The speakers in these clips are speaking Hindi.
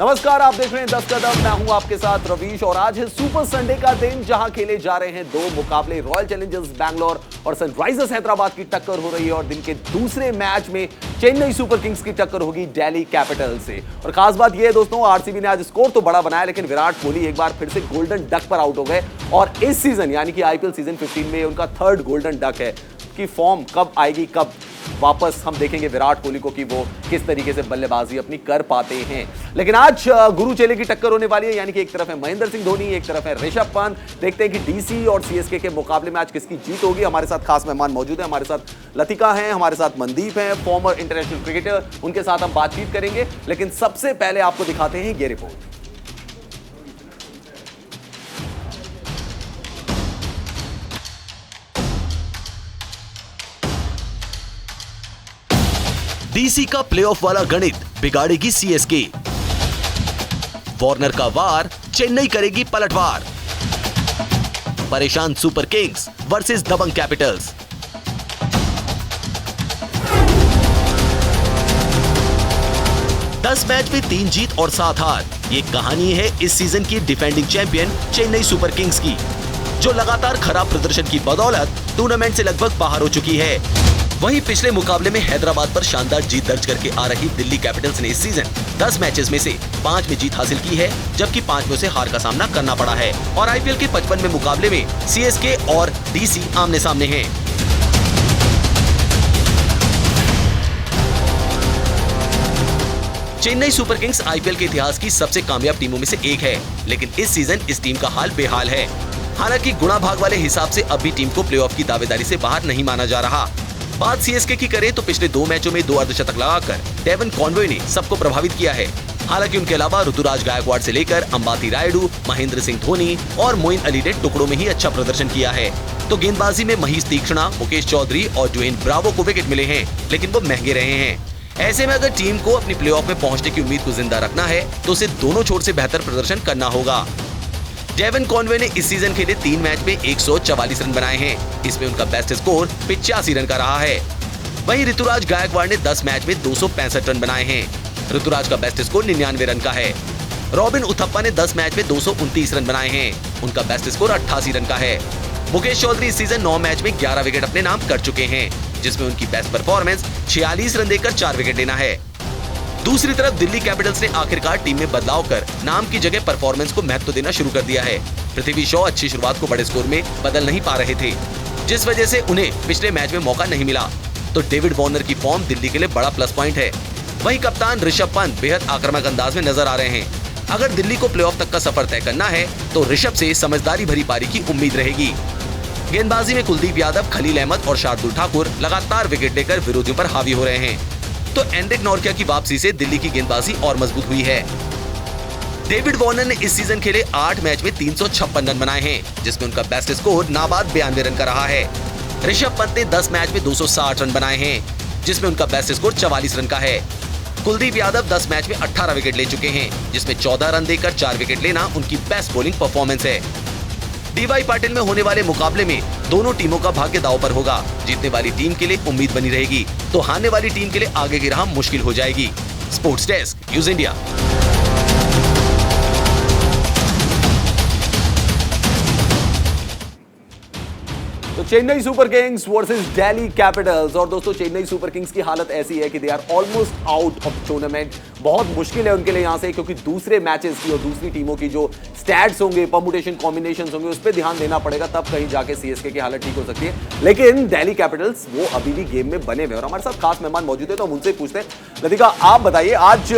नमस्कार, आप देख रहे हैं 10 कदम। मैं हूं आपके साथ रवीश और आज है सुपर संडे का दिन जहां खेले जा रहे हैं दो मुकाबले। रॉयल चैलेंजर्स बैंगलोर और सनराइजर्स हैदराबाद की टक्कर हो रही है और दिन के दूसरे मैच में चेन्नई सुपर किंग्स की टक्कर होगी दिल्ली कैपिटल्स से। और खास बात यह है दोस्तों, आरसीबी ने आज स्कोर तो बड़ा बनाया लेकिन विराट कोहली एक बार फिर से गोल्डन डक पर आउट हो गए और इस सीजन यानी कि आईपीएल सीजन 15 में उनका थर्ड गोल्डन डक है। कि फॉर्म कब आएगी, कब वापस हम देखेंगे विराट कोहली को कि वो किस तरीके से बल्लेबाजी अपनी कर पाते हैं। लेकिन आज गुरु चेले की टक्कर होने वाली है, यानी कि एक तरफ है महेंद्र सिंह धोनी, एक तरफ है ऋषभ पंत। देखते हैं कि डीसी और सीएसके के मुकाबले में आज किसकी जीत होगी। हमारे साथ खास मेहमान मौजूद है, हमारे साथ लतिका हैं, हमारे साथ मनदीप हैं, फॉर्मर इंटरनेशनल क्रिकेटर, उनके साथ हम बातचीत करेंगे। लेकिन सबसे पहले आपको दिखाते हैं ये रिपोर्ट। डीसी का प्लेऑफ वाला गणित बिगाड़ेगी सीएसके। वार्नर का वार, चेन्नई करेगी पलटवार। परेशान सुपर किंग्स वर्सेस दबंग कैपिटल्स। दस मैच में 3 जीत और 7 हार, ये कहानी है इस सीजन की defending champion Chennai Super Kings की, जो लगातार खराब प्रदर्शन की बदौलत टूर्नामेंट से लगभग बाहर हो चुकी है। वहीं पिछले मुकाबले में हैदराबाद पर शानदार जीत दर्ज करके आ रही दिल्ली कैपिटल्स ने इस सीजन 10 मैचेस में से 5 में जीत हासिल की है, जबकि 5 में से हार का सामना करना पड़ा है। और आईपीएल के 55 में मुकाबले में सीएसके और डीसी आमने सामने हैं। चेन्नई सुपर किंग्स आईपीएल के इतिहास की सबसे कामयाब टीमों में से एक है, लेकिन इस सीजन इस टीम का हाल बेहाल है। हालांकि गुणा भाग वाले हिसाब से अब भी टीम को प्लेऑफ की दावेदारी से बाहर नहीं माना जा रहा। बात सीएसके की करें तो पिछले 2 मैचों में 2 अर्धशतक लगाकर डेवन कॉनवे ने सबको प्रभावित किया है। हालांकि उनके अलावा ऋतुराज गायकवाड़ से लेकर अंबाती रायडू, महेंद्र सिंह धोनी और मोइन अली ने टुकड़ों में ही अच्छा प्रदर्शन किया है। तो गेंदबाजी में महीश तीक्ष्णा, मुकेश चौधरी और ड्वेन ब्रावो को विकेट मिले हैं, लेकिन वो महंगे रहे हैं। ऐसे में अगर टीम को अपनी प्लेऑफ में पहुंचने की उम्मीद को जिंदा रखना है तो उसे दोनों छोर से बेहतर प्रदर्शन करना होगा। डेवन कॉनवे ने इस सीजन खेले 3 मैच में 144 रन बनाए हैं। इसमें उनका बेस्ट स्कोर 85 रन का रहा है। वहीं ऋतुराज गायकवाड़ ने 10 मैच में 265 रन बनाए हैं। ऋतुराज का बेस्ट स्कोर 99 रन का है। रॉबिन उथप्पा ने 10 मैच में 229 रन बनाए हैं। उनका बेस्ट स्कोर 88 रन का है। मुकेश चौधरी इस सीजन 9 मैच में 11 विकेट अपने नाम कर चुके हैं, जिसमें उनकी बेस्ट परफॉर्मेंस 46 रन देकर 4 विकेट लेना है। दूसरी तरफ दिल्ली कैपिटल्स ने आखिरकार टीम में बदलाव कर नाम की जगह परफॉर्मेंस को महत्व देना शुरू कर दिया है। पृथ्वी शॉ अच्छी शुरुआत को बड़े स्कोर में बदल नहीं पा रहे थे, जिस वजह से उन्हें पिछले मैच में मौका नहीं मिला। तो डेविड वार्नर की फॉर्म दिल्ली के लिए बड़ा प्लस पॉइंट है। वहीं कप्तान ऋषभ पंत बेहद आक्रामक अंदाज में नजर आ रहे हैं। अगर दिल्ली को प्लेऑफ तक का सफर तय करना है तो ऋषभ से समझदारी भरी पारी की उम्मीद रहेगी। गेंदबाजी में कुलदीप यादव, खलील अहमद और शार्दुल ठाकुर लगातार विकेट लेकर विरोधियों पर हावी हो रहे हैं। तो एंड्रिक नॉर्किया की वापसी से दिल्ली की गेंदबाजी और मजबूत हुई है। डेविड वार्नर ने इस सीजन खेले 8 मैच में 356 रन बनाए हैं, जिसमें उनका बेस्ट स्कोर नाबाद 92 रन का रहा है। ऋषभ पंत ने 10 मैच में 260 रन बनाए हैं, जिसमें उनका बेस्ट स्कोर 44 रन का है। कुलदीप यादव 10 मैच में 18 विकेट ले चुके हैं, जिसमें 14 रन देकर 4 विकेट लेना उनकी बेस्ट बॉलिंग परफॉर्मेंस है। डीवाई पाटिल में होने वाले मुकाबले में दोनों टीमों का भाग्य दांव पर होगा। जीतने वाली टीम के लिए उम्मीद बनी रहेगी, तो हारने वाली टीम के लिए आगे की राह मुश्किल हो जाएगी। Sports desk, news India. तो Chennai Super Kings versus Delhi Capitals. और दोस्तों चेन्नई सुपर किंग्स की हालत ऐसी है कि they are almost out of tournament. बहुत मुश्किल है उनके लिए यहां से, क्योंकि दूसरे मैचेस की और दूसरी टीमों की जो स्टैट्स होंगे, परम्यूटेशन कॉम्बिनेशंस होंगे, उस पर ध्यान देना पड़ेगा, तब कहीं जाके सीएसके की हालत ठीक हो सकती है। लेकिन दिल्ली कैपिटल्स वो अभी भी गेम में बने हुए और हमारे साथ खास मेहमान मौजूद है, तो हम उनसे पूछते हैं। लतिका, आप बताइए, आज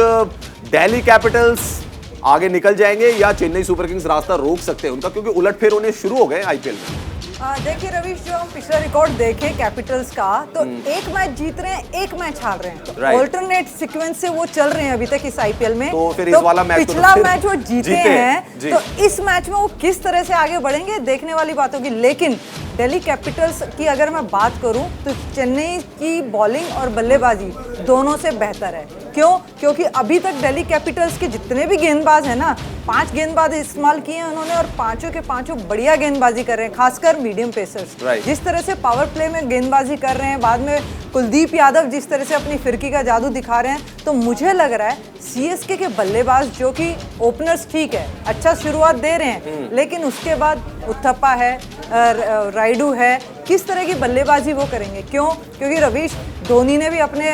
दिल्ली कैपिटल्स आगे निकल जाएंगे या चेन्नई सुपर किंग्स रास्ता रोक सकते हैं उनका, क्योंकि उलटफेर होने शुरू हो गए आईपीएल में। देखिए रवीश, जो हम पिछला रिकॉर्ड देखें कैपिटल्स का, तो एक मैच जीत रहे हैं, एक मैच हार रहे हैं, तो ऑल्टरनेट सीक्वेंस से वो चल रहे हैं अभी तक इस आईपीएल में। तो फिर इस वाला मैच पिछला मैच वो जीते हैं, तो इस मैच में वो किस तरह से आगे बढ़ेंगे, देखने वाली बात होगी। लेकिन दिल्ली कैपिटल्स की अगर मैं बात करूं तो चेन्नई की बॉलिंग और बल्लेबाजी दोनों से बेहतर है। क्यों? क्योंकि अभी तक दिल्ली कैपिटल्स के जितने भी गेंदबाज हैं ना, 5 गेंदबाज इस्तेमाल किए हैं उन्होंने और पांचों के पांचों बढ़िया गेंदबाजी कर रहे हैं, खासकर मीडियम पेसर्स। जिस तरह से पावर प्ले में गेंदबाजी कर रहे हैं, बाद में कुलदीप यादव जिस तरह से अपनी फिरकी का जादू दिखा रहे हैं, तो मुझे लग रहा है सीएसके के बल्लेबाज, जो कि ओपनर्स ठीक है, अच्छा शुरुआत दे रहे हैं, लेकिन उसके बाद उथप्पा है, राइडू है, किस तरह की बल्लेबाजी वो करेंगे? क्यों? क्योंकि रवीश, धोनी ने भी अपने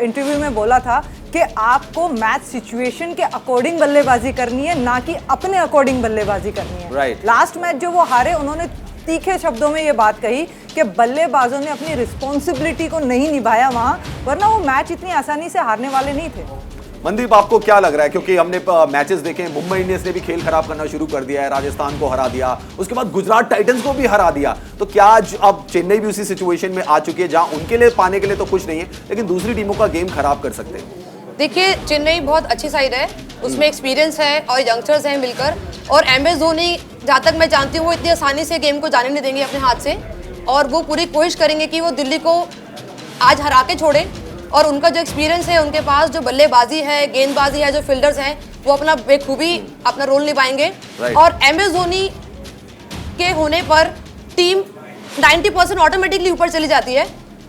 इंटरव्यू में बोला था कि आपको मैच सिचुएशन के अकॉर्डिंग बल्लेबाजी करनी है, ना कि अपने अकॉर्डिंग बल्लेबाजी करनी है। लास्ट मैच जो वो हारे, उन्होंने तीखे शब्दों में ये बात कही कि बल्लेबाजों ने अपनी रिस्पॉन्सिबिलिटी को नहीं निभाया वहां, वरना वो मैच इतनी आसानी से हारने वाले नहीं थे। मनदीप, आपको क्या लग रहा है? क्योंकि हमने मैचेस देखे हैं, मुंबई इंडियंस ने भी खेल खराब करना शुरू कर दिया है, राजस्थान को हरा दिया, उसके बाद गुजरात टाइटंस को भी हरा दिया, तो क्या आज अब चेन्नई भी उसी सिचुएशन में आ चुकी है जहां उनके लिए पाने के लिए तो कुछ नहीं है, लेकिन दूसरी टीमों का गेम खराब कर सकते हैं? देखिए, चेन्नई बहुत अच्छी साइड है, उसमें एक्सपीरियंस है और यंगस्टर्स हैं मिलकर, और MS धोनी, जहाँ तक मैं जानती हूँ, वो इतनी आसानी से गेम को जाने नहीं देंगे अपने हाथ से, और वो पूरी कोशिश करेंगे कि वो दिल्ली को आज हरा के छोड़े, और उनका जो एक्सपीरियंस है, उनके पास जो बल्लेबाजी है, गेंदबाजी है, जो फील्डर्स हैं, वो अपना बेखूबी अपना रोल निभाएंगे। और MS धोनी के होने पर टीम 90% ऑटोमेटिकली ऊपर चली जाती है।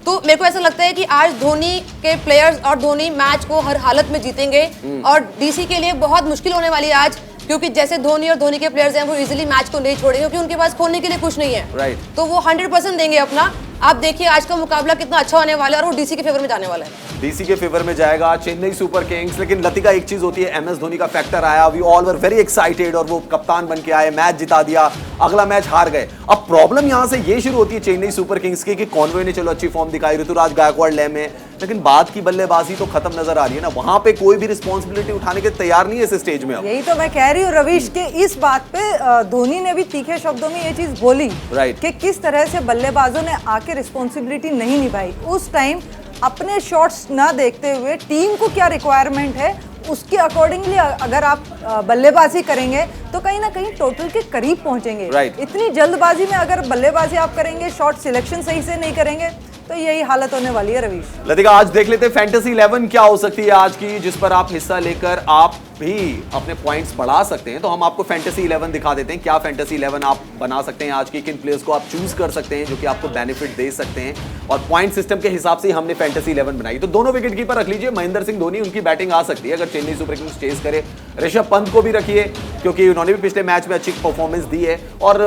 तो मेरे को ऐसा लगता है कि आज धोनी के प्लेयर्स और धोनी मैच को हर हालत में जीतेंगे, और DC के लिए बहुत मुश्किल होने वाली है आज, क्योंकि जैसे धोनी और धोनी के प्लेयर्स हैं, वो इजीली मैच को नहीं छोड़ेंगे, क्योंकि उनके पास खोलने के लिए कुछ नहीं है। तो वो 100% देंगे अपना। आप देखिए आज का मुकाबला कितना अच्छा होने वाला है, और वो DC के फेवर में जाने वाला है। DC के फेवर में जाएगा चेन्नई सुपर किंग्स। लेकिन लतिका, एक चीज होती है, MS धोनी का फैक्टर आया, we all were very excited, और वो कप्तान बन के आए, मैच जिता दिया, अगला मैच हार गए। अब प्रॉब्लम यहां से ये शुरू होती है चेन्नई सुपर किंग्स की कि कॉन्वे ने चलो अच्छी फॉर्म दिखाई, ऋतुराज गायकवाड़ ले में, लेकिन बाद की बल्लेबाजी तो खत्म नजर आ रही है ना, वहां पे कोई भी रिस्पॉन्सिबिलिटी उठाने के तैयार नहीं है इस स्टेज में। यही तो मैं कह रही हूँ रवीश के इस बात पे धोनी ने भी तीखे शब्दों में ये चीज बोली कि किस तरह से बल्लेबाजों ने आके रिस्पॉन्सिबिलिटी नहीं निभाई। उस टाइम अपने शॉट्स ना देखते हुए टीम को क्या रिक्वायरमेंट है उसके अकॉर्डिंगली अगर आप बल्लेबाजी करेंगे तो कहीं ना कहीं टोटल के करीब पहुंचेंगे। इतनी जल्दबाजी में अगर बल्लेबाजी आप करेंगे, शॉट सिलेक्शन सही से नहीं करेंगे, तो यही हालत होने वाली है। रवीश, लतिका, आज देख लेते हैं फैंटेसी 11 क्या हो सकती है आज की, जिस पर आप हिस्सा लेकर आप भी अपने पॉइंट्स बढ़ा सकते हैं। तो हम आपको फैंटेसी 11 दिखा देते हैं, क्या फैंटेसी 11 आप बना सकते हैं आज की, किन प्लेयर्स को आप चूज कर सकते हैं जो कि आपको बेनिफिट दे सकते हैं, और पॉइंट सिस्टम के हिसाब से हमने फैंटेसी 11 बनाई। तो दोनों विकेट कीपर रख लीजिए, महेंद्र सिंह धोनी, उनकी बैटिंग आ सकती है अगर चेन्नई सुपर किंग्स चेस करे। ऋषभ पंत को भी रखिए, क्योंकि उन्होंने भी पिछले मैच में अच्छी परफॉर्मेंस दी है, और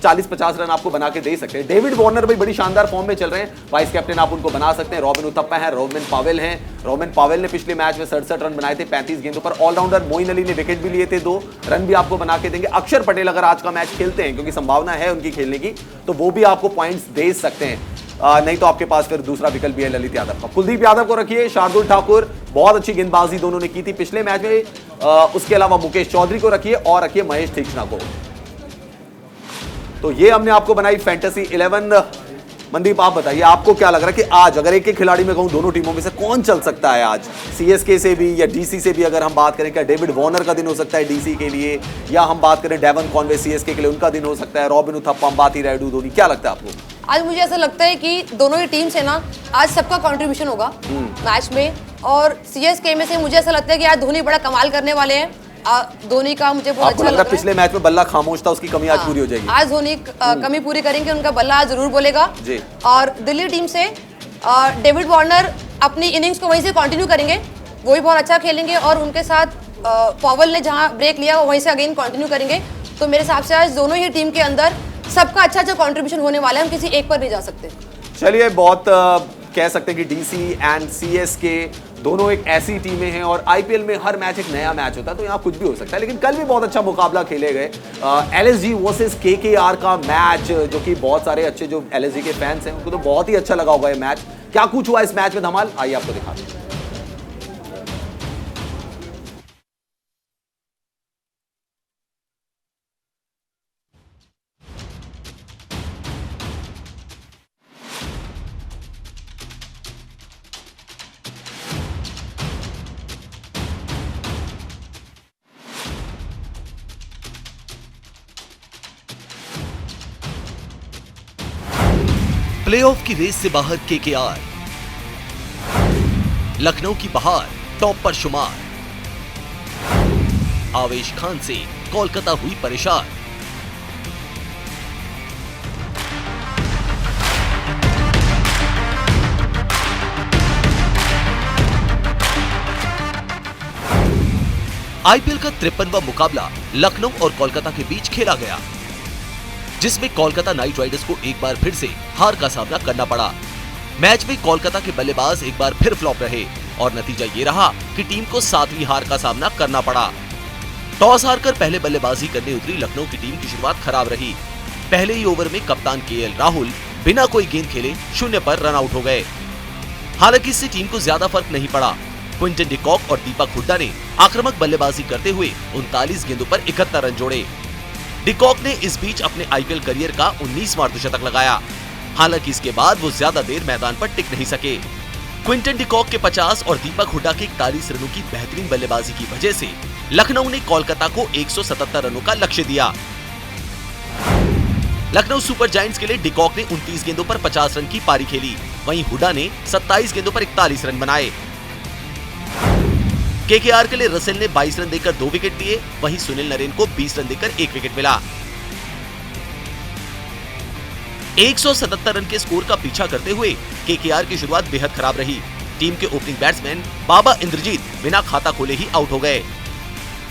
40-50 रन आपको बना के दे सकते हैं। डेविड वार्नर भी बड़ी शानदार फॉर्म में चल रहे हैं, वाइस कैप्टन आप उनको बना सकते हैं। रॉबिन उथप्पा है, रोबिन पावेल हैं, रोबिन पावेल ने पिछले मैच में 67 रन बनाए थे 35 गेंदों पर। ऑलराउंडर मोइन अली ने विकेट भी लिए थे, 2 रन भी आपको बना के देंगे। अक्षर पटेल अगर आज का मैच खेलते हैं, क्योंकि संभावना है उनकी खेलने की, तो वो भी आपको पॉइंट्स दे सकते हैं। नहीं तो आपके पास फिर दूसरा विकल्प भी है ललित यादव का। कुलदीप यादव को रखिए, शार्दुल ठाकुर, बहुत अच्छी गेंदबाजी दोनों ने की थी पिछले मैच में। उसके अलावा मुकेश चौधरी को रखिए, और रखिए महेश तीक्ष्णा को। तो ये हमने आपको बनाई फैंटेसी 11। मनदीप, आप बताइए, आपको क्या लग रहा है कि आज अगर एक खिलाड़ी में कहूं दोनों टीमों में से कौन चल सकता है आज, CSK से भी या DC से भी? अगर हम बात करें, क्या डेविड वार्नर का दिन हो सकता है DC के लिए, या हम बात करें डेवन कॉनवे CSK के लिए, उनका दिन हो सकता है, रॉबिन उथप्पा, अंबाती रायडू, धोनी, क्या लगता है आपको? आज मुझे ऐसा लगता है कि दोनों ही टीम से ना आज सबका कंट्रीब्यूशन होगा मैच में, और CSK में से मुझे ऐसा लगता है कि आज धोनी बड़ा कमाल करने वाले हैं। धोनी का मुझे बहुत अच्छा लग रहा है। पिछले मैच में बल्ला खामोश था, उसकी कमी आज पूरी हो जाएगी। आज धोनी कमी पूरी करेंगे, उनका बल्ला आज जरूर बोलेगा जी। और दिल्ली टीम से डेविड वार्नर अपनी इनिंग्स को वहीं से कंटिन्यू करेंगे, वो भी बहुत अच्छा खेलेंगे, और उनके साथ पॉवेल ने जहां ब्रेक लिया वो वहीं से अगेन कंटिन्यू करेंगे। तो मेरे हिसाब से आज दोनों ही टीम के अंदर सबका अच्छा अच्छा कंट्रीब्यूशन होने वाला है, हम किसी एक पर नहीं जा सकते। चलिए, बहुत कह सकते हैं कि DC एंड CSK दोनों एक ऐसी टीमें हैं, और IPL में हर मैच एक नया मैच होता है, तो यहाँ कुछ भी हो सकता है। लेकिन कल भी बहुत अच्छा मुकाबला खेले गए, LSG वर्सेस KKR का मैच, जो कि बहुत सारे अच्छे जो LSG के फैंस हैं उनको तो बहुत ही अच्छा लगा होगा ये मैच। क्या कुछ हुआ इस मैच में धमाल, आइए आपको दिखाते हैं। प्लेऑफ की रेस से बाहर KKR, लखनऊ की बहार टॉप पर शुमार। आवेश खान से कोलकाता हुई परेशान। आईपीएल का 53वां मुकाबला लखनऊ और कोलकाता के बीच खेला गया, जिसमें कोलकाता नाइट राइडर्स को एक बार फिर से हार का सामना करना पड़ा। मैच में कोलकाता के बल्लेबाज एक बार फिर फ्लॉप रहे और नतीजा ये रहा कि टीम को 7वीं हार का सामना करना पड़ा। टॉस हारकर पहले बल्लेबाजी करने उतरी लखनऊ की टीम की शुरुआत खराब रही। पहले ही ओवर में कप्तान केएल राहुल बिना कोई गेंद खेले 0 पर रन आउट हो गए। हालांकि इससे टीम को ज्यादा फर्क नहीं पड़ा। क्विंटन डिकॉक और दीपक हुड्डा ने आक्रामक बल्लेबाजी करते हुए 39 गेंदों पर 71 रन जोड़े। डिकॉक ने इस बीच अपने आईपीएल करियर का 19वां अर्धशतक लगाया। हालांकि इसके बाद वो ज्यादा देर मैदान पर टिक नहीं सके। क्विंटन डिकॉक के 50 और दीपक हुड्डा के 41 रनों की बेहतरीन बल्लेबाजी की वजह से लखनऊ ने कोलकाता को 177 रनों का लक्ष्य दिया। लखनऊ सुपर जायंट्स के लिए डिकॉक ने 29 गेंदों पर 50 रन की पारी खेली, वहीं हुड्डा ने 27 गेंदों पर 41 रन बनाए। केकेआर के लिए रसेल ने 22 रन देकर 2 विकेट लिए, वहीं सुनील नरेन को 20 रन देकर 1 विकेट मिला। 177 रन के स्कोर का पीछा करते हुए केकेआर की शुरुआत बेहद खराब रही। टीम के ओपनिंग बैट्समैन बाबा इंद्रजीत बिना खाता खोले ही आउट हो गए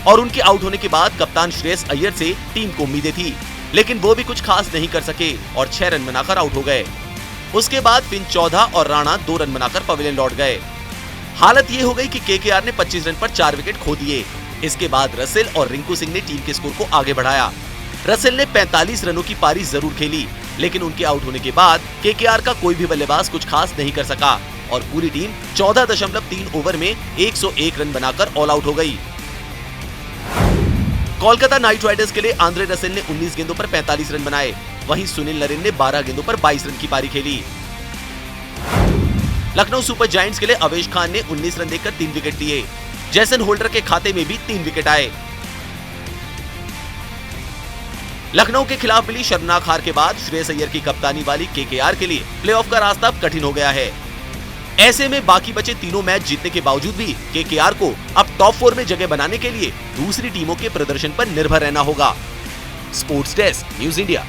और उनके आउट होने के बाद कप्तान श्रेयस अय्यर से टीम को उम्मीदें थी, लेकिन वो भी कुछ खास नहीं कर सके और 6 रन बनाकर आउट हो गए। उसके बाद फिंच चौधा और राणा 2 रन बनाकर पवेलियन लौट गए। हालत ये हो गई कि केकेआर ने 25 रन पर 4 विकेट खो दिए। इसके बाद रसेल और रिंकू सिंह ने टीम के स्कोर को आगे बढ़ाया। रसेल ने 45 रनों की पारी जरूर खेली, लेकिन उनके आउट होने के बाद केकेआर का कोई भी बल्लेबाज कुछ खास नहीं कर सका और पूरी टीम 14.3 ओवर में 101 रन बनाकर ऑल आउट हो गई। कोलकाता नाइट राइडर्स के लिए आंद्रे रसेल ने 19 गेंदों पर 45 रन बनाए, वहीं सुनील नरेन ने 12 गेंदों पर 22 रन की पारी खेली। लखनऊ सुपर जायंट्स के लिए आवेश खान ने 19 रन देकर 3 विकेट लिए। जैसन होल्डर के खाते में भी 3 विकेट आए। लखनऊ के खिलाफ मिली शर्मनाक हार के बाद श्रेयस अय्यर की कप्तानी वाली केकेआर के लिए प्लेऑफ का रास्ता अब कठिन हो गया है। ऐसे में बाकी बचे तीनों मैच जीतने के बावजूद भी केकेआर को अब टॉप 4 में जगह बनाने के लिए दूसरी टीमों के प्रदर्शन पर निर्भर रहना होगा। Sports desk, news India.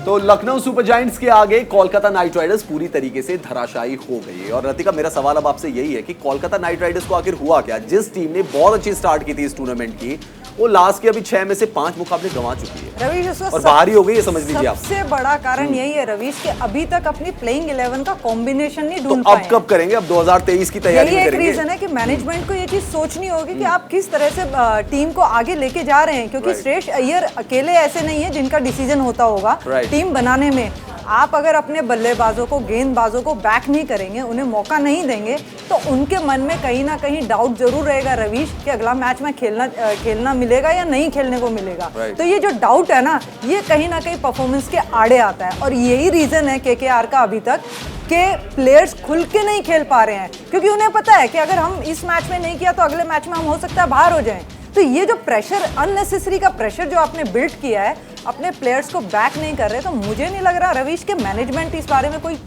तो लखनऊ सुपर जायंट्स के आगे कोलकाता नाइट राइडर्स पूरी तरीके से धराशायी हो गई है। और रतिका, मेरा सवाल अब आपसे यही है कि कोलकाता नाइट राइडर्स को आखिर हुआ क्या? जिस टीम ने बहुत अच्छी स्टार्ट की थी इस टूर्नामेंट की, वो लास्ट के अभी 6 में से 5 मुकाबले गंवा चुकी है रवीश, और बाहरी हो गई है, समझ लीजिए आप। सबसे बड़ा कारण यही है रवीश कि अभी तक अपनी प्लेइंग 11 का कॉम्बिनेशन नहीं ढूंढ तो पाए। अब कब करेंगे? अब 2023 की तैयारी यही एक करेंगे। रीजन है कि मैनेजमेंट को ये चीज सोचनी होगी कि आप किस तरह से टीम को आगे लेके जा रहे हैं, क्योंकि श्रेयस अय्यर अकेले ऐसे नहीं है जिनका डिसीजन होता होगा टीम बनाने में। आप अगर अपने बल्लेबाजों को, गेंदबाजों को बैक नहीं करेंगे, उन्हें मौका नहीं देंगे, तो उनके मन में कहीं ना कहीं डाउट जरूर रहेगा रवीश कि अगला मैच में खेलना मिलेगा या नहीं खेलने को मिलेगा। तो ये जो डाउट है ना, ये कहीं ना कहीं परफॉर्मेंस के आड़े आता है और यही रीजन है केकेआर का अभी तक के प्लेयर्स खुल के नहीं खेल पा रहे हैं, क्योंकि उन्हें पता है कि अगर हम इस मैच में नहीं किया तो अगले मैच में हम हो सकता है बाहर हो जाएं। तो ये जो प्रेशर, अननेसेसरी का प्रेशर जो आपने बिल्ड किया है, अपने प्लेयर्स को बैक नहीं कर रहे, तो मुझे नहीं लग रहा रवीश के मैनेजमेंट इस बारे में कोई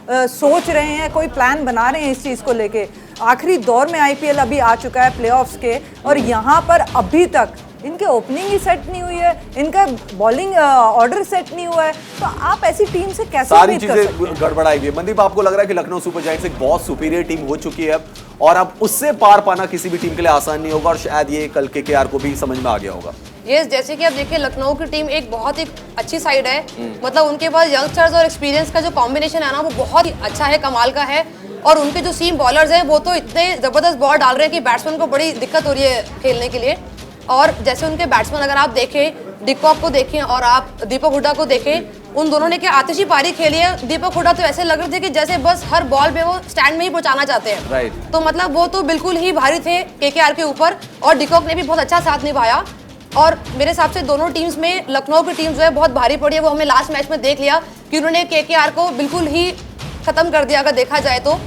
सोच रहे हैं, कोई प्लान बना रहे हैं इस चीज़ को लेके। आखिरी दौर में आईपीएल अभी आ चुका है, प्लेऑफ्स के, और यहाँ पर अभी तक इनके ओपनिंग ही सेट नहीं हुई है, इनका बॉलिंग ऑर्डर सेट नहीं हुआ है, तो आप ऐसी टीम से कैसे सारी चीजें गड़बड़ाई हुई है। मनदीप, आपको लग रहा है कि लखनऊ सुपर जायंट्स एक बहुत सुपीरियर टीम हो चुकी है और अब उससे पार पाना किसी भी टीम के लिए आसान नहीं होगा और शायद ये कल केकेआर को भी समझ में आ गया होगा। यस, जैसे कि आप देखिए लखनऊ की टीम एक बहुत ही अच्छी साइड है, मतलब उनके पास यंगस्टर्स और एक्सपीरियंस का जो कॉम्बिनेशन है ना, वो बहुत ही अच्छा है, कमाल का है। और उनके जो सीम बॉलर्स हैं वो तो इतने ज़बरदस्त बॉल डाल रहे हैं कि बैट्समैन को बड़ी दिक्कत हो रही है खेलने के लिए। और जैसे उनके बैट्समैन अगर आप देखें, डिकॉक को देखें और आप दीपक हुड्डा को देखें, उन दोनों ने क्या आतिशी पारी खेली है। दीपक हुड्डा तो ऐसे लग रहे थे कि जैसे बस हर बॉल पे वो स्टैंड में ही पहुंचाना चाहते हैं। तो मतलब वो तो बिल्कुल ही भारी थे केकेआर के ऊपर, और डिकॉक ने भी बहुत अच्छा साथ निभाया। और मेरे हिसाब से दोनों टीम्स में लखनऊ की टीम जो है बहुत भारी पड़ी है। वो हमने लास्ट मैच में देख लिया कि उन्होंने केकेआर को बिल्कुल ही खत्म कर दिया। अगर देखा जाए तो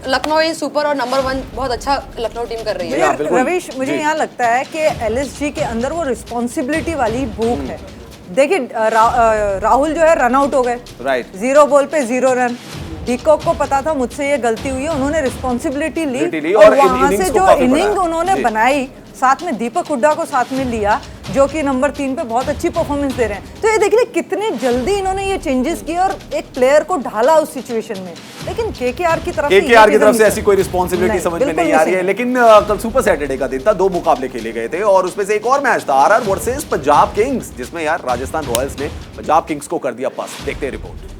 लखनऊ इज सुपर और नंबर 1 बहुत अच्छा लखनऊ टीम कर रही है। रवीश, मुझे यहाँ लगता है कि एलएसजी के अंदर वो रिस्पॉन्सिबिलिटी वाली भूख है। देखिए राहुल जो है रन आउट हो गए, 0 बॉल पे 0 रन। डीकॉक को पता था मुझसे ये गलती हुई है, उन्होंने रिस्पॉन्सिबिलिटी ली और और वहां से जो इनिंग बढ़ाया। उन्होंने बनाई, साथ में दीपक हुड्डा को साथ में लिया जो कि नंबर 3 पे बहुत अच्छी परफॉर्मेंस दे रहे हैं। तो ये देखिए कितने जल्दी इन्होंने ये चेंजेस किए और एक प्लेयर को ढाला उस सिचुएशन में। लेकिन केकेआर की तरफ से ऐसी कोई रिस्पॉन्सिबिलिटी समझ में नहीं आ रही है। लेकिन कल सुपर सैटरडे का दिन था, 2 मुकाबले खेले गए थे और उसमें से एक और मैच था आरआर वर्सेस पंजाब किंग्स, जिसमें यार राजस्थान रॉयल्स ने पंजाब किंग्स को कर दिया पस्त। देखते हैं रिपोर्ट।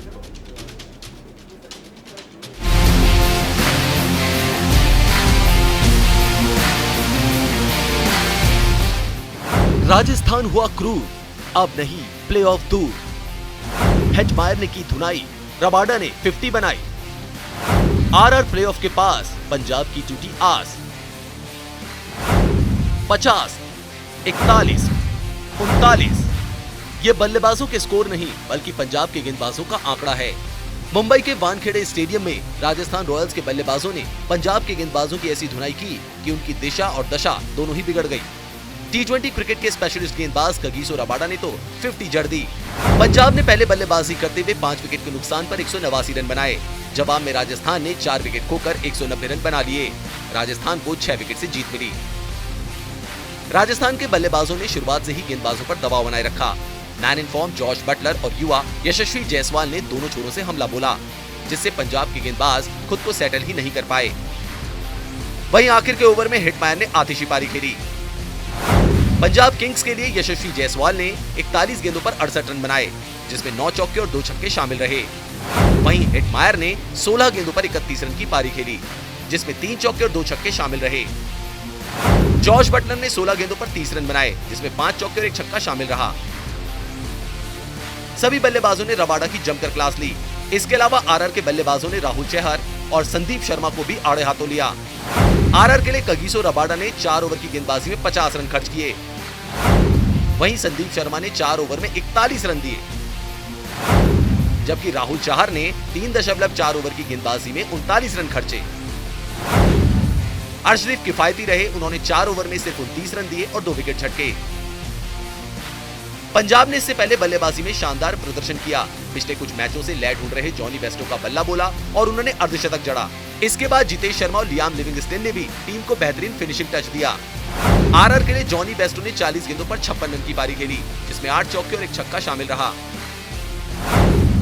राजस्थान हुआ क्रूर, अब नहीं प्लेऑफ दूर। हेटमायर ने की धुनाई, रबाडा ने 50 बनाई। आरआर प्लेऑफ के पास, पंजाब की टूटी आस। 50, 41, 39 ये बल्लेबाजों के स्कोर नहीं बल्कि पंजाब के गेंदबाजों का आंकड़ा है। मुंबई के वानखेड़े स्टेडियम में राजस्थान रॉयल्स के बल्लेबाजों ने पंजाब के गेंदबाजों की ऐसी धुनाई की कि उनकी दिशा और दशा दोनों ही बिगड़ गई। T20 क्रिकेट के स्पेशलिस्ट गेंदबाज कगिसो रबाडा ने तो 50 जड़ दी। पंजाब ने पहले बल्लेबाजी करते हुए 5 विकेट के नुकसान पर 189 रन बनाए। जवाब में राजस्थान ने 4 विकेट खोकर 190 रन बना लिए। राजस्थान को 6 विकेट से जीत मिली। राजस्थान के बल्लेबाजों ने शुरुआत से ही गेंदबाजों पर दबाव बनाए रखा। Man in form Jos Buttler और युवा यशस्वी जायसवाल ने दोनों छोरों से हमला बोला, जिससे पंजाब के गेंदबाज खुद को सेटल ही नहीं कर पाए। वहीं आखिर के ओवर में हिटमायर ने आतिशी पारी खेली। पंजाब किंग्स के लिए यशस्वी जायसवाल ने 41 गेंदों पर 68 रन बनाए, जिसमें 9 चौके और 2 छक्के शामिल रहे। वहीं हिटमायर ने 16 गेंदों पर 31 रन की पारी खेली, जिसमें 3 चौके और 2 छक्के शामिल रहे। जॉश बटलर ने 16 गेंदों पर 30 रन बनाए, जिसमें 5 चौके और 1 छक्का शामिल रहा। सभी बल्लेबाजों ने रबाडा की जमकर क्लास ली। इसके अलावा आरआर के बल्लेबाजों ने राहुल चहर और संदीप शर्मा को भी आड़े हाथों लिया। आरआर के लिए कगिसो रबाडा ने 4 ओवर की गेंदबाजी में 50 रन खर्च किए। वहीं संदीप शर्मा ने 4 ओवर में 41 रन दिए, जबकि राहुल चहर ने 3.4 ओवर की गेंदबाजी में 39 रन खर्चे। अर्शदीप किफायती रहे, उन्होंने 4 ओवर में सिर्फ 29 रन दिए और 2 विकेट झटके। पंजाब ने इससे पहले बल्लेबाजी में शानदार प्रदर्शन किया। पिछले कुछ मैचों से लय ढूंढ रहे जॉनी बेस्टो का बल्ला बोला और उन्होंने अर्धशतक जड़ा। इसके बाद जितेश शर्मा और लियाम लिविंगस्टन ने भी टीम को बेहतरीन फिनिशिंग टच दिया। आरआर के लिए जॉनी बेस्टो ने 40 गेंदों पर 56 रन की पारी खेली, जिसमें 8 चौके और 1 छक्का शामिल रहा।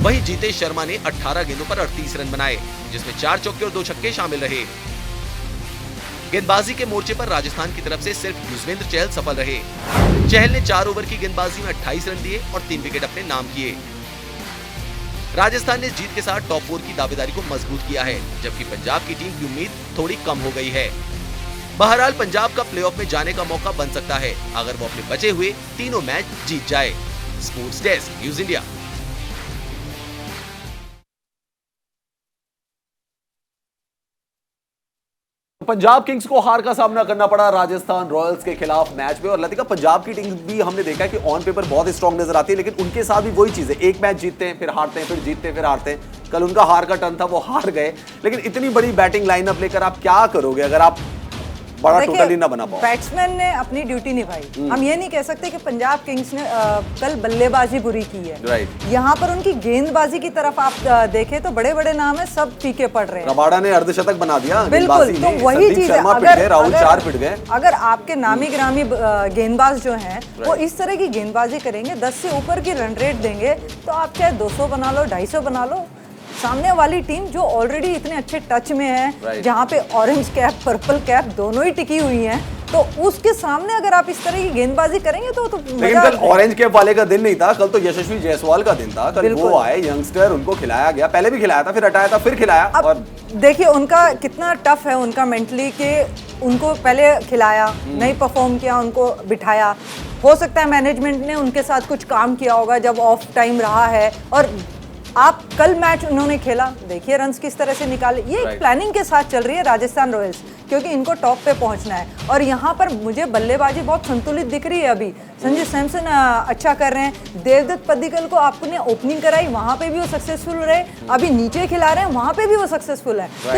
वहीं जितेश शर्मा ने 18 गेंदों पर 38 रन बनाए, जिसमें 4 चौके और 2 छक्के शामिल रहे। गेंदबाजी के मोर्चे पर राजस्थान की तरफ से सिर्फ युजवेंद्र चहल सफल रहे। चहल ने 4 ओवर की गेंदबाजी में 28 रन दिए और 3 विकेट अपने नाम किए। राजस्थान ने जीत के साथ टॉप 4 की दावेदारी को मजबूत किया है, जबकि पंजाब की टीम की उम्मीद थोड़ी कम हो गई है। बहरहाल पंजाब का प्लेऑफ में जाने का मौका बन सकता है अगर वो अपने बचे हुए तीनों मैच जीत जाए। Sports desk, news India. Punjab Kings को हार का सामना करना पड़ा राजस्थान रॉयल्स के खिलाफ मैच में। और लतिका, पंजाब की टीम भी हमने देखा है कि ऑन पेपर बहुत स्ट्रांग नजर आती है, लेकिन उनके साथ भी वही चीज है, एक मैच जीतते हैं फिर हारते हैं, फिर जीतते हैं फिर हारते हैं। कल उनका हार का टर्न था, वो हार गए। लेकिन इतनी बड़ी बैटिंग लाइनअप लेकर आप क्या करोगे अगर आप बड़ा टोटल ही ना बना पाओ? बैट्समैन ने अपनी ड्यूटी निभाई। हम ये नहीं कह सकते कि पंजाब किंग्स ने कल बल्लेबाजी बुरी की है। राइट। यहाँ पर उनकी गेंदबाजी की तरफ आप देखें तो बड़े बड़े नाम है, सब फीके पड़ रहे हैं। रबाडा ने अर्धशतक बना दिया, बिल्कुल, तो वही चीज है। राहुल 4 पिट गए। अगर आपके नामी ग्रामी गेंदबाज जो हैं वो इस तरह की गेंदबाजी करेंगे, 10 से ऊपर की रन रेट देंगे, तो आप चाहे 200 बना लो, 250 बना लो। सामने वाली टीम जो ऑलरेडी इतने अच्छे टच में है, जहाँ पे ऑरेंज कैप पर्पल कैप दोनों ही टिकी हुई हैं, तो उसके सामने अगर आप इस तरह की गेंदबाजी करेंगे तो लेकिन कल ऑरेंज कैप वाले का दिन नहीं था, कल तो यशस्वी जायसवाल का दिन था। कल वो आए यंगस्टर, उनको खिलाया गया, पहले भी खिलाया था, फिर हटाया था, फिर खिलाया। और देखिए उनका कितना टफ है उनका मेंटली, कि उनको पहले खिलाया, नहीं परफॉर्म किया, उनको बिठाया। हो सकता है मैनेजमेंट ने उनके साथ कुछ काम किया होगा जब ऑफ टाइम रहा है। और आप कल मैच उन्होंने खेला, देखिए रन्स किस तरह से निकाले। ये एक प्लानिंग के साथ चल रही है राजस्थान रॉयल्स, क्योंकि इनको टॉप पे पहुंचना है। और यहाँ पर मुझे बल्लेबाजी बहुत संतुलित दिख रही है। अभी संजू सैमसन अच्छा कर रहे हैं, देवदत्त पद्दिकल को आपने ओपनिंग कराई, वहां पे भी वो सक्सेसफुल रहे। अभी नीचे खिला रहे हैं, वहां पे भी वो सक्सेसफुल है। तो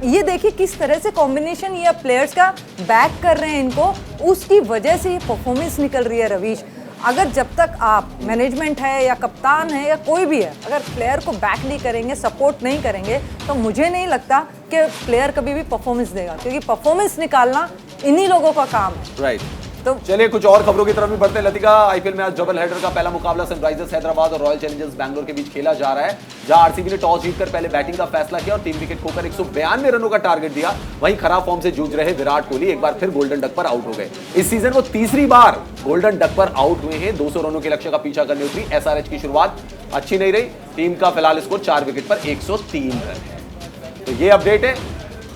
ये देखिए किस तरह से कॉम्बिनेशन ये प्लेयर्स का बैक कर रहे हैं इनको, उसकी वजह से ये परफॉर्मेंस निकल रही है। रवीश, अगर जब तक आप मैनेजमेंट है या कप्तान है या कोई भी है, अगर प्लेयर को बैक नहीं करेंगे, सपोर्ट नहीं करेंगे, तो मुझे नहीं लगता कि प्लेयर कभी भी परफॉर्मेंस देगा, क्योंकि परफॉर्मेंस निकालना इन्हीं लोगों का काम है। राइट। तो चलिए कुछ और खबरों की तरफ भी बढ़ते हैं। लतिका, आईपीएल में आज डबल हेडर का पहला मुकाबला सनराइजर्स हैदराबाद और रॉयल चैलेंजर्स बैंगलोर के बीच खेला जा रहा है, जहां आरसीबी ने टॉस जीतकर पहले बैटिंग का फैसला किया और 3 विकेट खोकर 192 रनों का टारगेट दिया। वहीं खराब फॉर्म से जूझ रहे विराट कोहली एक बार फिर गोल्डन डक पर आउट हो गए। इस सीजन वो तीसरी बार गोल्डन डक पर आउट हुए हैं। 200 रनों के लक्ष्य का पीछा करने उतरी एसआरएच की शुरुआत अच्छी नहीं रही। टीम का फिलहाल स्कोर 4 विकेट पर 103 रन है। तो ये अपडेट है।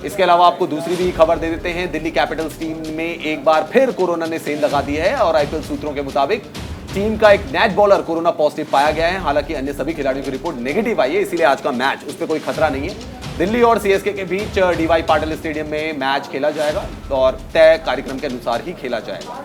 इसके अलावा आपको दूसरी भी खबर दे देते हैं। दिल्ली कैपिटल्स टीम में एक बार फिर कोरोना ने सेंध लगा दी है और आईपीएल सूत्रों के मुताबिक टीम का एक नेट बॉलर कोरोना पॉजिटिव पाया गया है। हालांकि अन्य सभी खिलाड़ियों की रिपोर्ट नेगेटिव आई है, इसीलिए आज का मैच उस पर कोई खतरा नहीं है। दिल्ली और सीएसके के बीच डीवाई पाटिल स्टेडियम में मैच खेला जाएगा और तय कार्यक्रम के अनुसार ही खेला जाएगा।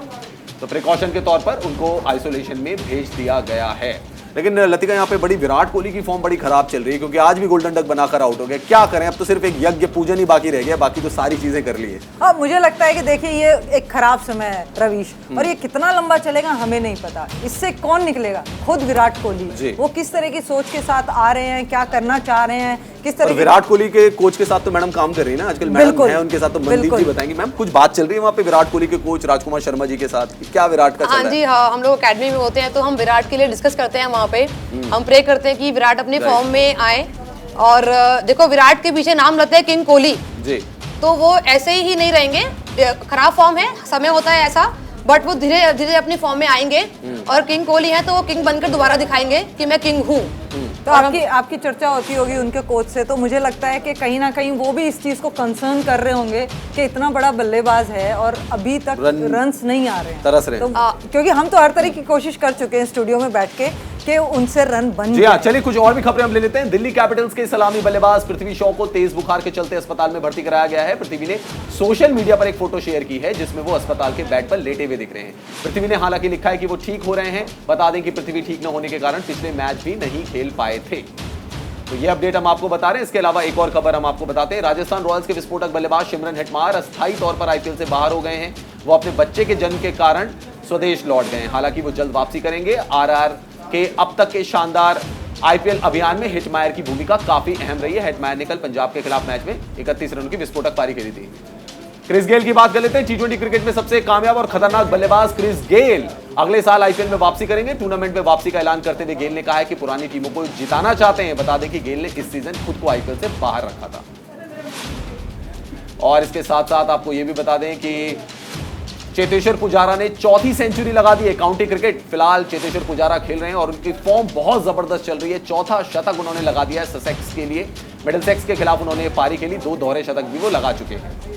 तो प्रिकॉशन के तौर पर उनको आइसोलेशन में भेज दिया गया है। लेकिन लतिका, यहाँ पे बड़ी विराट कोहली की फॉर्म बड़ी खराब चल रही है, क्योंकि आज भी गोल्डन डक बनाकर आउट हो गए। क्या करें, अब तो सिर्फ एक यज्ञ पूजन ही बाकी रह गया, बाकी तो सारी चीजें कर ली है। हाँ, मुझे लगता है कि देखिए ये एक खराब समय है रवीश, और ये कितना लंबा चलेगा हमें नहीं पता। इससे कौन निकलेगा? खुद विराट कोहली। वो किस तरह की सोच के साथ आ रहे हैं, क्या करना चाह रहे हैं, किस तरह। विराट कोहली के कोच के साथ तो मैडम काम कर रही है ना आजकल, मैडम है उनके साथ, तो मनदीप जी बताएंगे। मैम, कुछ बात चल रही है वहाँ पे विराट कोहली के कोच राजकुमार शर्मा जी के साथ, क्या विराट का चल रहा है? हाँ जी, हाँ, हम लोग अकेडमी में होते हैं तो हम विराट के लिए डिस्कस करते हैं वहाँ पे। हम प्रे करते हैं कि विराट अपने फॉर्म में आए। और देखो, विराट के पीछे नाम लगता है किंग कोहली जी, तो वो ऐसे ही नहीं रहेंगे। खराब फॉर्म है, समय होता है ऐसा, बट वो धीरे धीरे अपनी फॉर्म में आएंगे और किंग कोहली है तो वो किंग बनकर दोबारा दिखाएंगे कि मैं किंग हूँ। तो आपकी चर्चा होती होगी उनके कोच से, तो मुझे लगता है कि कहीं ना कहीं वो भी इस चीज को कंसर्न कर रहे होंगे कि इतना बड़ा बल्लेबाज है और अभी तक रन्स नहीं आ रहे हैं, तरस रहे हैं। तो क्योंकि हम तो हर तरह की कोशिश कर चुके हैं स्टूडियो में बैठ के कि उनसे रन बन जी हाँ। चलिए कुछ और भी खबरें हम ले लेते हैं। दिल्ली कैपिटल्स के सलामी बल्लेबाज पृथ्वी शॉ को तेज बुखार के चलते अस्पताल में भर्ती कराया गया है। पृथ्वी ने सोशल मीडिया पर एक फोटो शेयर की है जिसमें वो अस्पताल के बेड पर लेटे हुए दिख रहे हैं। पृथ्वी ने हालांकि लिखा है कि वो ठीक हो रहे हैं। बता दें कि पृथ्वी ठीक न होने के कारण पिछले मैच भी नहीं खेल पाए थे। तो ये अपडेट हम आपको बता रहे हैं। इसके अलावा एक और खबर हम आपको बताते हैं। राजस्थान रॉयल्स के विस्फोटक बल्लेबाज सिमरन हेटमायर अस्थायी तौर पर आईपीएल से बाहर हो गए हैं। वो अपने बच्चे के जन्म के कारण स्वदेश लौट गए हैं। हालांकि वो जल्द वापसी करेंगे। आरआर के अब तक के शानदार आईपीएल अभियान में हेटमायर की भूमिका काफी अहम रही है। हेटमायर ने कल पंजाब के खिलाफ मैच में 31 रनों की विस्फोटक पारी खेली थी। क्रिस गेल की बात कर लेते हैं। टी20 क्रिकेट में सबसे कामयाब और खतरनाक बल्लेबाज क्रिस गेल अगले साल आईपीएल में वापसी करेंगे। टूर्नामेंट में वापसी का ऐलान करते हुए गेल ने कहा है कि पुरानी टीमों को जिताना चाहते हैं। बता दें कि गेल ने इस सीजन खुद को आईपीएल से बाहर रखा था। और इसके साथ साथ आपको यह भी बता दें कि चेतेश्वर पुजारा ने चौथी सेंचुरी लगा दी है। काउंटी क्रिकेट फिलहाल चेतेश्वर पुजारा खेल रहे हैं और उनकी फॉर्म बहुत जबरदस्त चल रही है। चौथा शतक उन्होंने लगा दिया है ससेक्स के लिए। मिडिलसेक्स के खिलाफ उन्होंने पारी खेली। 2 दोहरे शतक भी वो लगा चुके हैं।